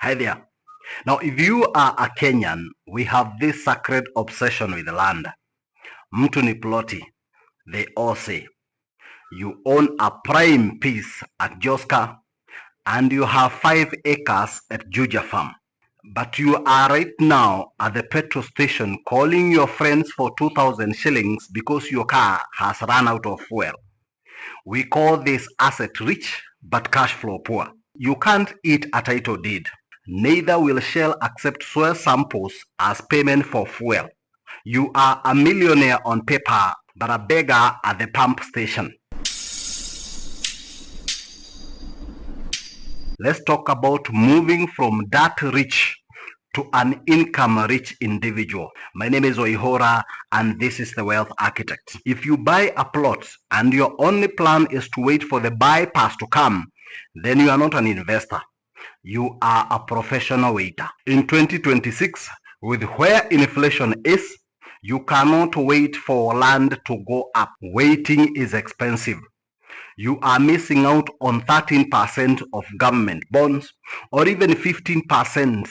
Hi there. Now, if you are a Kenyan, we have this sacred obsession with land. Mtu ni Ploti, they all say. You own a prime piece at Joska and you have 5 acres at Juja Farm. But you are right now at the petrol station calling your friends for 2,000 shillings because your car has run out of fuel. We call this asset rich but cash flow poor. You can't eat a title deed. Neither will Shell accept soil samples as payment for fuel. You are a millionaire on paper, but a beggar at the pump station. Let's talk about moving from that rich to an income-rich individual. My name is Oihora, and this is the Wealth Architect. If you buy a plot and your only plan is to wait for the buy pass to come, then you are not an investor. You are a professional waiter. In 2026, with where inflation is, you cannot wait for land to go up. Waiting is expensive. You are missing out on 13% of government bonds or even 15%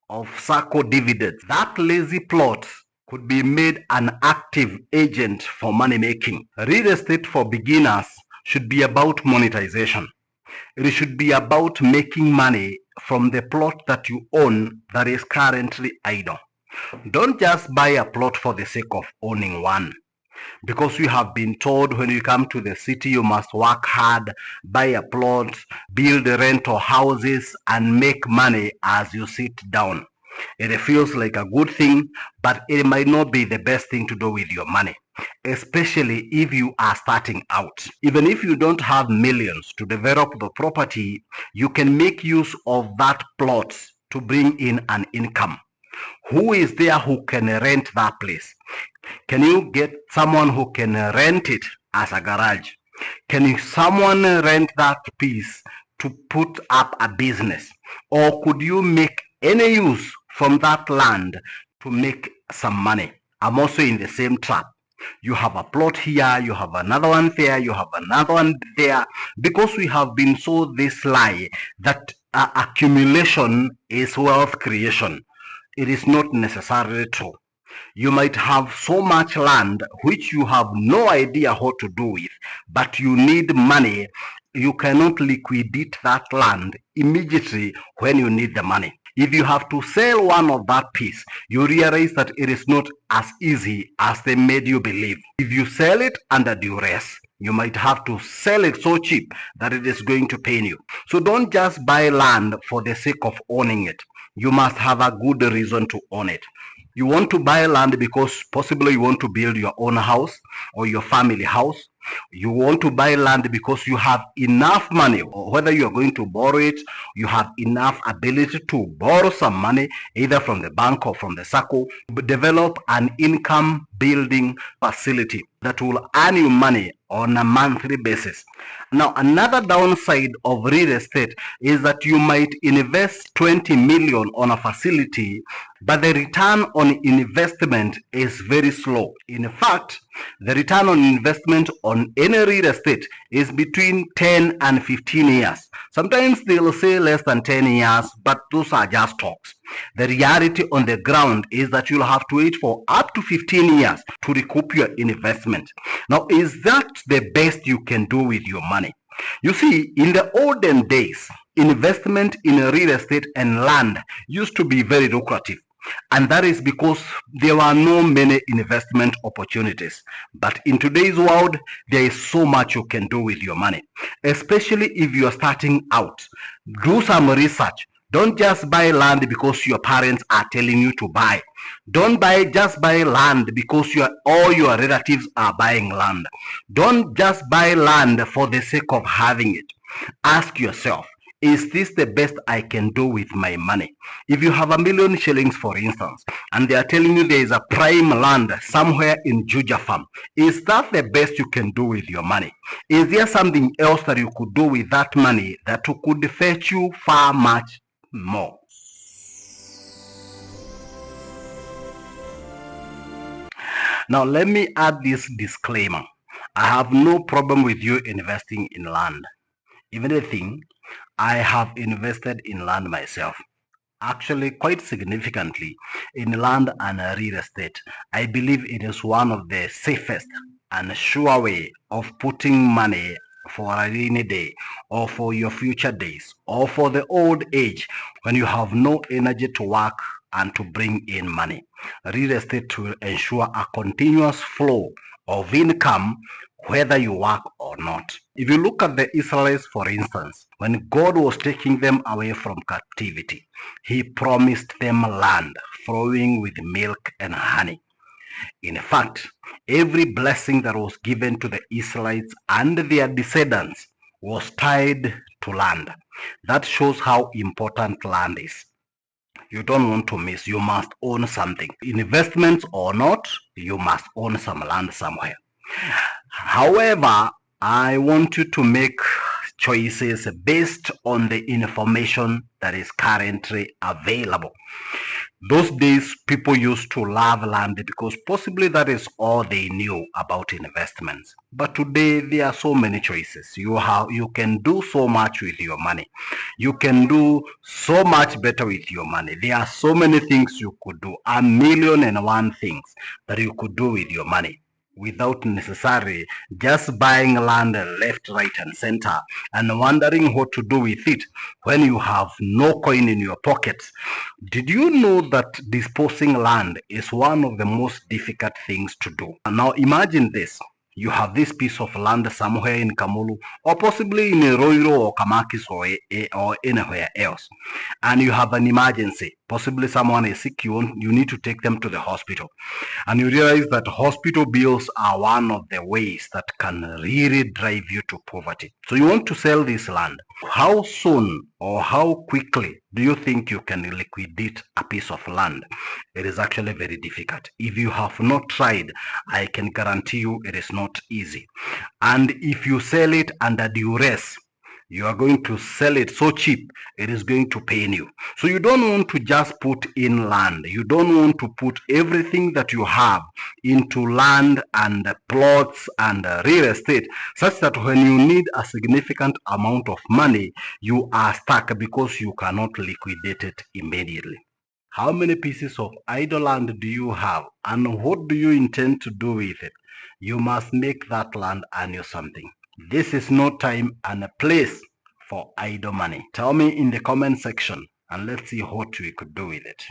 of SACCO dividends. That lazy plot could be made an active agent for money making. Real estate for beginners should be about monetization. It should be about making money from the plot that you own that is currently idle. Don't just buy a plot for the sake of owning one. Because you have been told when you come to the city you must work hard, buy a plot, build rental houses, and make money as you sit down. It feels like a good thing, but it might not be the best thing to do with your money, especially if you are starting out. Even if you don't have millions to develop the property, you can make use of that plot to bring in an income. Who is there who can rent that place? Can you get someone who can rent it as a garage? Can someone rent that piece to put up a business? Or could you make any use from that land to make some money? I'm also in the same trap. You have a plot here, you have another one there, you have another one there, because we have been sold this lie that accumulation is wealth creation. It is not necessarily true. You might have so much land which you have no idea what to do with, but you need money. You cannot liquidate that land immediately when you need the money. If you have to sell one of that piece, you realize that it is not as easy as they made you believe. If you sell it under duress, you might have to sell it so cheap that it is going to pain you. So don't just buy land for the sake of owning it. You must have a good reason to own it. You want to buy land because possibly you want to build your own house or your family house. You want to buy land because you have enough money, or whether you are going to borrow it, you have enough ability to borrow some money, either from the bank or from the SACCO, develop an income building facility that will earn you money on a monthly basis. Now, another downside of real estate is that you might invest 20 million on a facility, but the return on investment is very slow. In fact, the return on investment on any real estate is between 10 and 15 years. Sometimes they'll say less than 10 years, but those are just talks. The reality on the ground is that you'll have to wait for up to 15 years to recoup your investment. Now, is that the best you can do with your money? You see, in the olden days, investment in real estate and land used to be very lucrative. And that is because there were no many investment opportunities. But in today's world, there is so much you can do with your money, especially if you are starting out. Do some research. Don't just buy land because your parents are telling you to buy. Don't just buy land because all your relatives are buying land. Don't just buy land for the sake of having it. Ask yourself, is this the best I can do with my money? If you have 1 million shillings, for instance, and they are telling you there is a prime land somewhere in Juja Farm, is that the best you can do with your money? Is there something else that you could do with that money that could fetch you far much more? Now, let me add this disclaimer. I have no problem with you investing in land. If anything, I have invested in land myself. actually quite significantly in land and real estate. I believe it is one of the safest and sure way of putting money for a rainy day or for your future days or for the old age when you have no energy to work and to bring in money. Real estate will ensure a continuous flow of income whether you work or not. If you look at the Israelites, for instance, when God was taking them away from captivity, he promised them land flowing with milk and honey. In fact, every blessing that was given to the Israelites and their descendants was tied to land. That shows how important land is. You don't want to miss. You must own something. Investments or not, you must own some land somewhere. However, I want you to make choices based on the information that is currently available. Those days, people used to love land because possibly that is all they knew about investments. But today, there are so many choices. You can do so much with your money. You can do so much better with your money. There are so many things you could do, 1,000,001 things that you could do with your money, without necessarily just buying land left, right, and center and wondering what to do with it when you have no coin in your pockets. Did you know that disposing land is one of the most difficult things to do? Now imagine this. You have this piece of land somewhere in Kamulu or possibly in Roiro or Kamakis or anywhere else, and you have an emergency. Possibly someone is sick, you need to take them to the hospital, and you realize that hospital bills are one of the ways that can really drive you to poverty. So you want to sell this land. How soon or how quickly do you think you can liquidate a piece of land? It is actually very difficult. If you have not tried, I can guarantee you it is not easy. And if you sell it under duress, you are going to sell it so cheap, it is going to pain you. So you don't want to just put in land. You don't want to put everything that you have into land and plots and real estate, such that when you need a significant amount of money, you are stuck because you cannot liquidate it immediately. How many pieces of idle land do you have, and what do you intend to do with it? You must make that land earn you something. This is no time and a place for idle money. Tell me in the comment section and let's see what we could do with it.